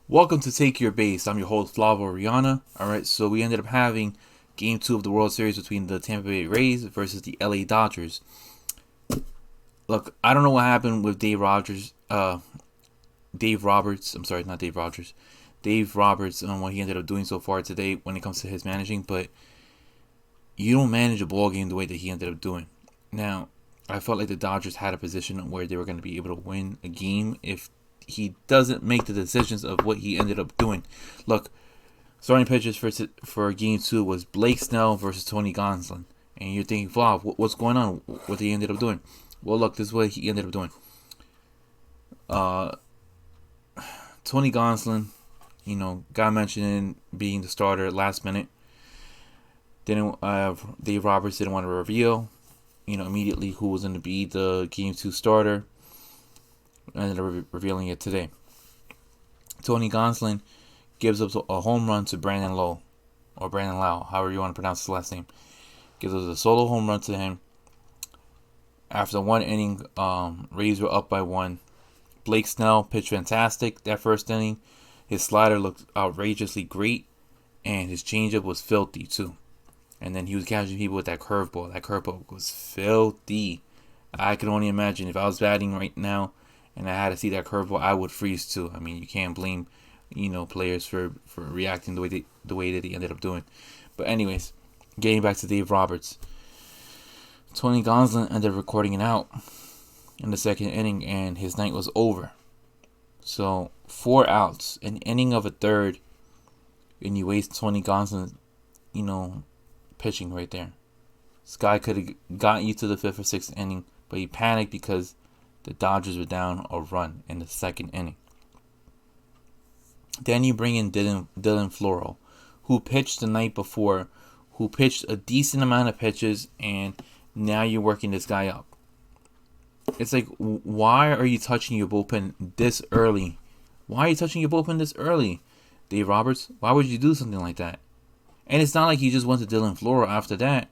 Welcome to Take Your Base. I'm your host, Flavo Rihanna. Alright, so we ended up having game two of the World Series between the Tampa Bay Rays versus the LA Dodgers. Look, I don't know what happened with Dave Roberts. I'm sorry, not Dave Rogers. Dave Roberts on what he ended up doing so far today when it comes to his managing, but you don't manage a ball game the way that he ended up doing. Now, I felt like the Dodgers had a position where they were going to be able to win a game if he doesn't make the decisions of what he ended up doing. Look, starting pitchers for game two was Blake Snell versus Tony Gonsolin. And you're thinking, wow, what's going on? What he ended up doing? Well, look, this is what he ended up doing. Uh, Tony Gonsolin, got mentioned in being the starter last minute. Didn't Dave Roberts didn't want to reveal, immediately who was going to be the game two starter. Ended up revealing it today. Tony Gonsolin gives up a home run to Brandon Lowe, or Brandon Lau, however you want to pronounce his last name. Gives us a solo home run to him. After one inning, Rays were up by one. Blake Snell pitched fantastic that first inning. His slider looked outrageously great, and his changeup was filthy too. And then he was catching people with that curveball. That curveball was filthy. I can only imagine if I was batting right now and I had to see that curveball, I would freeze too. I mean, you can't blame, players for reacting the way that they ended up doing. But anyways, getting back to Dave Roberts, Tony Gonsolin ended up recording it out in the second inning, and his night was over. So 4 outs, an inning of a third, and you waste Tony Gonsolin, pitching right there. This guy could have gotten you to the fifth or sixth inning, but he panicked because the Dodgers were down a run in the second inning. Then you bring in Dylan Floro, who pitched the night before, who pitched a decent amount of pitches, and now you're working this guy up. It's like, why are you touching your bullpen this early? Why are you touching your bullpen this early, Dave Roberts? Why would you do something like that? And it's not like he just went to Dylan Floro after that.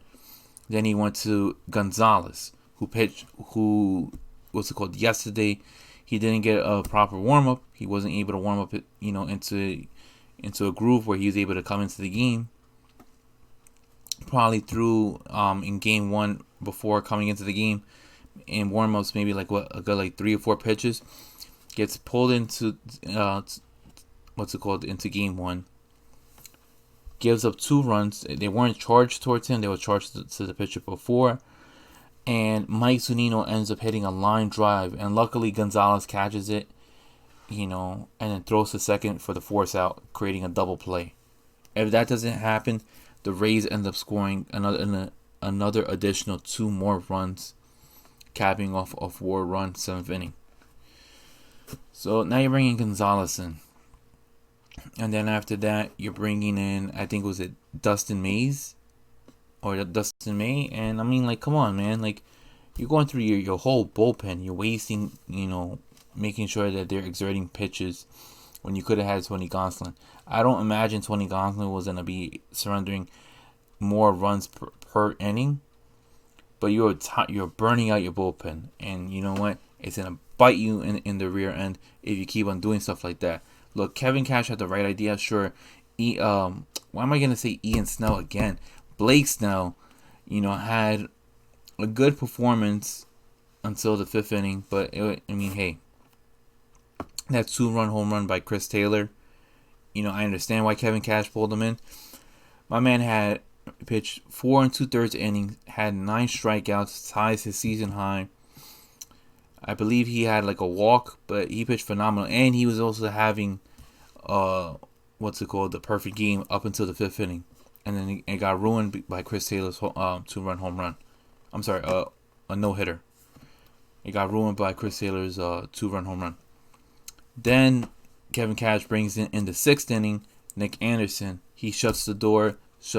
Then he went to Gonzalez, what's it called, yesterday. He didn't get a proper warm up. He wasn't able to warm up, into a groove where he was able to come into the game. Probably through in game one before coming into the game in warm ups, maybe like a good like 3 or 4 pitches. Gets pulled into into game one. Gives up 2 runs. They weren't charged towards him. They were charged to the pitcher before. And Mike Zunino ends up hitting a line drive. And luckily Gonzalez catches it, and then throws to second for the force out, creating a double play. If that doesn't happen, the Rays end up scoring another additional 2 more runs, capping off a 4-run 7th inning. So now you're bringing Gonzalez in. And then after that, you're bringing in, I think, was it Dustin Mays? Or Dustin May? And I mean, like, come on, man. Like, you're going through your whole bullpen. You're wasting, making sure that they're exerting pitches when you could have had Tony Gonsolin. I don't imagine Tony Gonsolin was going to be surrendering more runs per inning. But you're burning out your bullpen. And you know what? It's going to bite you in the rear end if you keep on doing stuff like that. Look, Kevin Cash had the right idea, sure. Why am I gonna say Ian Snell again? Blake Snell, had a good performance until the 5th inning, but hey, that 2-run home run by Chris Taylor. I understand why Kevin Cash pulled him in. My man had pitched 4 2/3 innings, had 9 strikeouts, ties his season high. I believe he had like a walk, but he pitched phenomenal, and he was also having, the perfect game up until the 5th inning, and then it got ruined by Chris Taylor's 2-run home run. I'm sorry, a no hitter. It got ruined by Chris Taylor's 2-run home run. Then Kevin Cash brings in the 6th inning Nick Anderson. He shuts the door. In the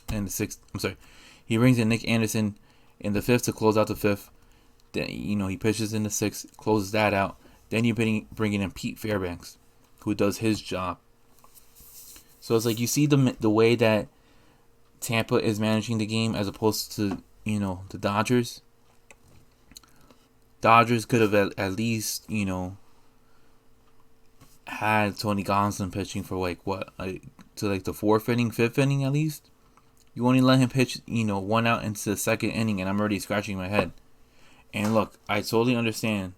6th. I'm sorry. He brings in Nick Anderson in the 5th to close out the 5th. Then, he pitches in the 6th, closes that out. Then you're bringing in Pete Fairbanks, who does his job. So it's like you see the way that Tampa is managing the game as opposed to, the Dodgers. Dodgers could have at least, had Tony Gonsolin pitching for to like the fourth inning, fifth inning at least. You only let him pitch, one out into the second inning, and I'm already scratching my head. And look, I totally understand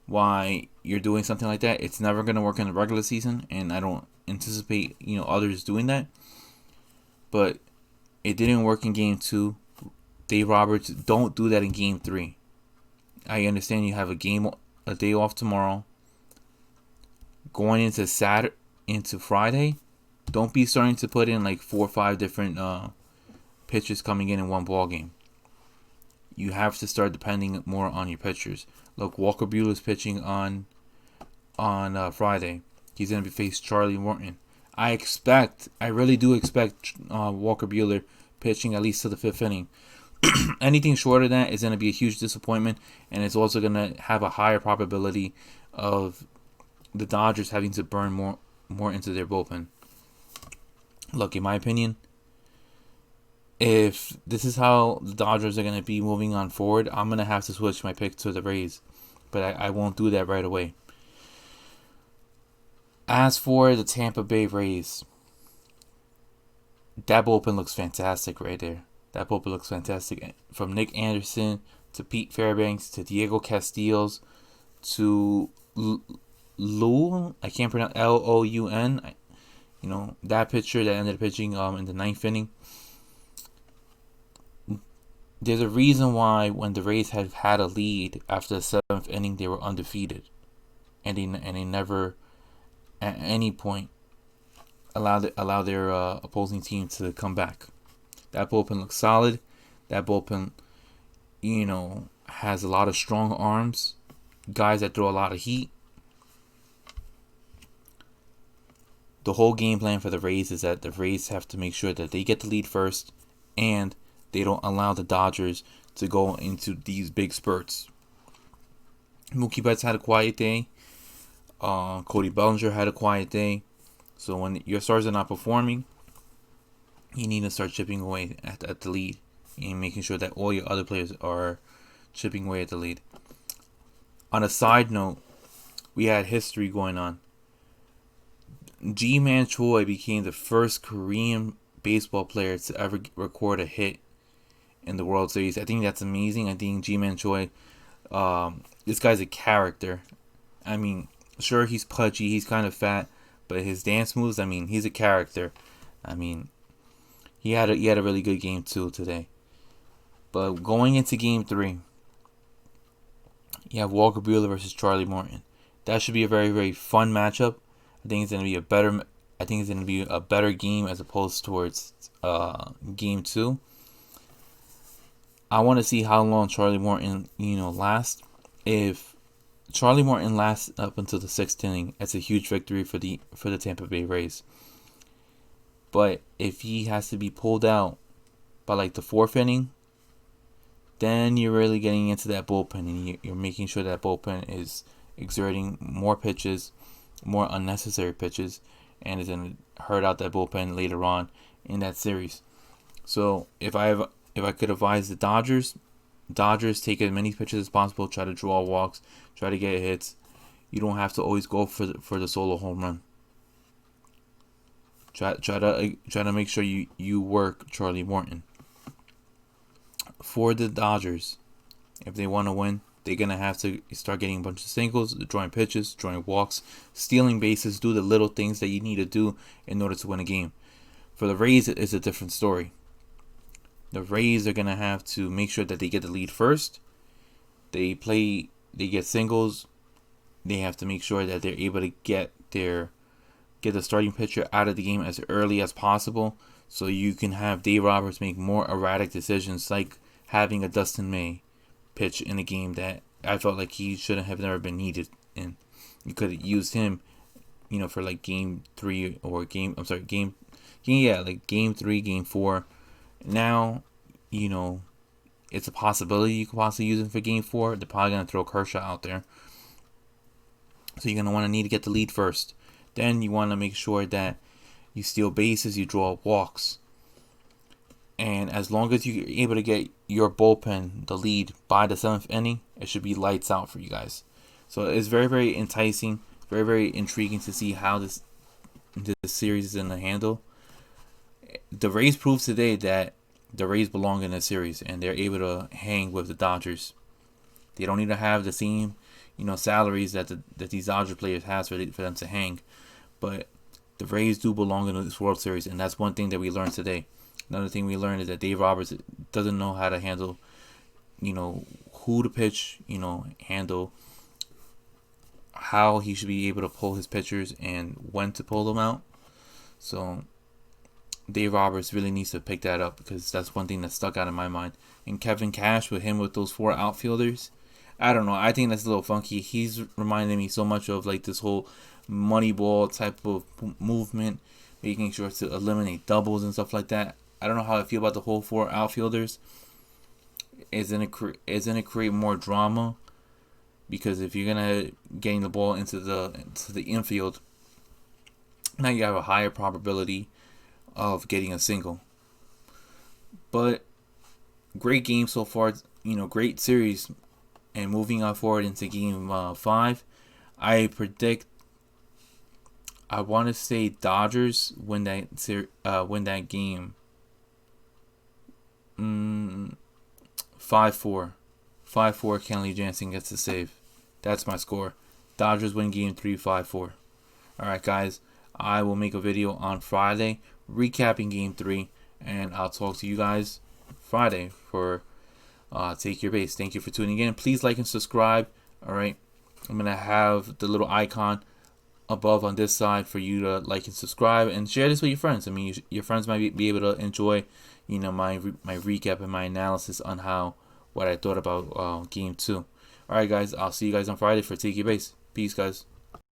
why you're doing something like that. It's never gonna work in the regular season, and I don't anticipate others doing that. But it didn't work in Game 2. Dave Roberts, don't do that in Game 3. I understand you have a day off tomorrow. Going into Friday, don't be starting to put in like 4 or 5 different pitchers coming in one ball game. You have to start depending more on your pitchers. Look, Walker Buehler's pitching on Friday. He's going to be faced Charlie Morton. I really do expect Walker Buehler pitching at least to the 5th inning. Anything short of that is going to be a huge disappointment, and it's also going to have a higher probability of the Dodgers having to burn more into their bullpen. Look, in my opinion, if this is how the Dodgers are going to be moving on forward, I'm going to have to switch my pick to the Rays. But I won't do that right away. As for the Tampa Bay Rays, that bullpen looks fantastic right there. That bullpen looks fantastic. From Nick Anderson to Pete Fairbanks to Diego Castillos to Loun. I can't pronounce Loun. That pitcher that ended up pitching in the 9th inning. There's a reason why when the Rays have had a lead after the 7th inning, they were undefeated, and they never at any point allow their opposing team to come back. That bullpen looks solid. That bullpen, has a lot of strong arms, guys that throw a lot of heat. The whole game plan for the Rays is that the Rays have to make sure that they get the lead first, and they don't allow the Dodgers to go into these big spurts. Mookie Betts had a quiet day. Cody Bellinger had a quiet day. So when your stars are not performing, you need to start chipping away at the lead and making sure that all your other players are chipping away at the lead. On a side note, we had history going on. Ji-Man Choi became the first Korean baseball player to ever record a hit in the World Series. I think that's amazing. I think Ji-Man Choi, this guy's a character. I mean, sure, he's pudgy, he's kind of fat, but his dance moves, he's a character. He had a really good game too today. But going into Game 3, you have Walker Buehler versus Charlie Morton. That should be a very, very fun matchup. I think it's going to be a better game as opposed towards Game 2. I want to see how long Charlie Morton, lasts. If Charlie Morton lasts up until the 6th inning, that's a huge victory for the Tampa Bay Rays. But if he has to be pulled out by like the 4th inning, then you're really getting into that bullpen, and you're making sure that bullpen is exerting more pitches, more unnecessary pitches, and is going to hurt out that bullpen later on in that series. So if I could advise the Dodgers take as many pitches as possible, try to draw walks, try to get hits. You don't have to always go for the solo home run. Try to make sure you work Charlie Morton. For the Dodgers, if they want to win, they're going to have to start getting a bunch of singles, drawing pitches, drawing walks, stealing bases, do the little things that you need to do in order to win a game. For the Rays, it's a different story. The Rays are going to have to make sure that they get the lead first. They get singles. They have to make sure that they're able to get the starting pitcher out of the game as early as possible, so you can have Dave Roberts make more erratic decisions, like having a Dustin May pitch in a game that I felt like he shouldn't have never been needed in. You could have used him, for like Game 3 or Game 3, Game 4. Now, it's a possibility you could possibly use him for Game 4. They're probably going to throw Kershaw out there. So you're going to need to get the lead first. Then you want to make sure that you steal bases, you draw walks. And as long as you're able to get your bullpen the lead by the 7th inning, it should be lights out for you guys. So it's very, very enticing Very, very intriguing to see how this series is going to handle. The Rays proved today that the Rays belong in the series and they're able to hang with the Dodgers. They don't need to have the same, salaries that these Dodger players has for them to hang, but the Rays do belong in this World Series, and that's one thing that we learned today. Another thing we learned is that Dave Roberts doesn't know how to handle, who to pitch, handle how he should be able to pull his pitchers and when to pull them out. So Dave Roberts really needs to pick that up, because that's one thing that stuck out in my mind. And Kevin Cash with those 4 outfielders, I don't know. I think that's a little funky. He's reminding me so much of like this whole Moneyball type of movement, making sure to eliminate doubles and stuff like that. I don't know how I feel about the whole 4 outfielders. Isn't it create more drama? Because if you're gonna getting the ball into the infield, now you have a higher probability of getting a single. But great game so far. Great series. And moving on forward into game 5, I predict. I want to say Dodgers win that game. 5-4. 5-4. Kenley Jansen gets the save. That's my score. Dodgers win game 3, 5-4. Alright, guys. I will make a video on Friday recapping game 3. And I'll talk to you guys Friday for Take Your Base. Thank you for tuning in. Please like and subscribe. Alright. I'm going to have the little icon above on this side for you to like and subscribe. And share this with your friends. I mean, your friends might be able to enjoy my recap and my analysis on what I thought about game 2. Alright, guys, I'll see you guys on Friday for Take Your Base. Peace, guys.